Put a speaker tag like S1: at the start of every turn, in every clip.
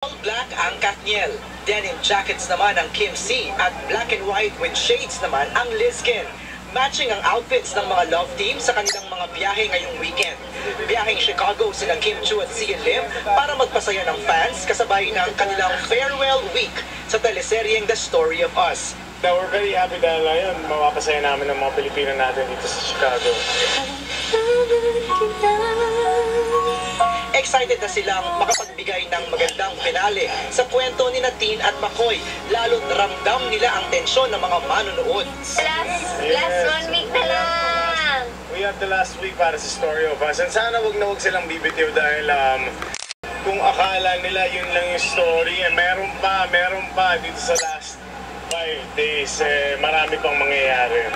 S1: All black ang Katniel, denim jackets naman ang Kim C at black and white with shades naman ang Lizkin. Matching ang outfits ng mga love team sa kanilang mga biyahe ngayong weekend. Biyaheng Chicago sila Kim Chu at Sian Lim para magpasaya ng fans kasabay ng kanilang farewell week sa teleseryeng The Story of Us.
S2: Now, we're very happy dahil ngayon mapapasaya namin ng mga Pilipino natin dito sa Chicago.
S1: Excited na silang makapagbigay ng magandang finale sa kwento ni Tin at McCoy. Lalo't ramdam nila ang tensyon ng mga manonood.
S3: Last 1 week na lang!
S2: We have the last week para sa Story of Us. And sana wag silang bibitiw dahil kung akala nila yun lang yung story, meron pa dito sa last 5 days, marami pang mangyayari.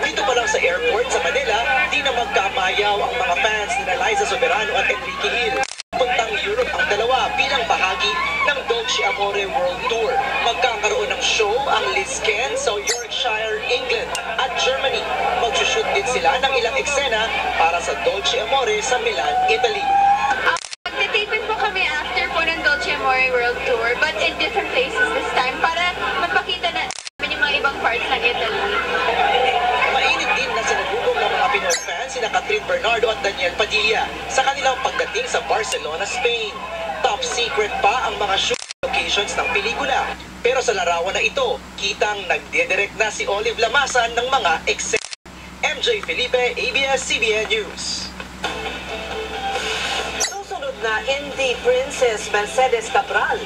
S1: Dito pa lang sa airport sa Manila, di na magkamayaw ang mga fans ni Liza Soberano at Enrique Hill. Puntang Europe ang dalawa bilang bahagi ng Dolce Amore World Tour. Magkakaroon ng show ang Lizkin sa Yorkshire, England at Germany. Magsushoot din sila ng ilang eksena para sa Dolce Amore sa Milan, Italy.
S3: Magtitipid po kami after po ng Dolce Amore World Tour but in different places this time para magpakita na yung mga ibang parts ng Italy.
S1: Mainit din na sinubugong ng mga Pinoy fans sina Catherine Bernardo at Daniel Padilla sa kanilang pagdating sa Barcelona, Spain. Top secret pa ang mga shoot locations ng pelikula. Pero sa larawan na ito, kitang nagdidirect na si Olive Lamasan ng mga eksena. MJ Felipe, ABS-CBN News.
S4: Susunod na indie princess Mercedes Cabral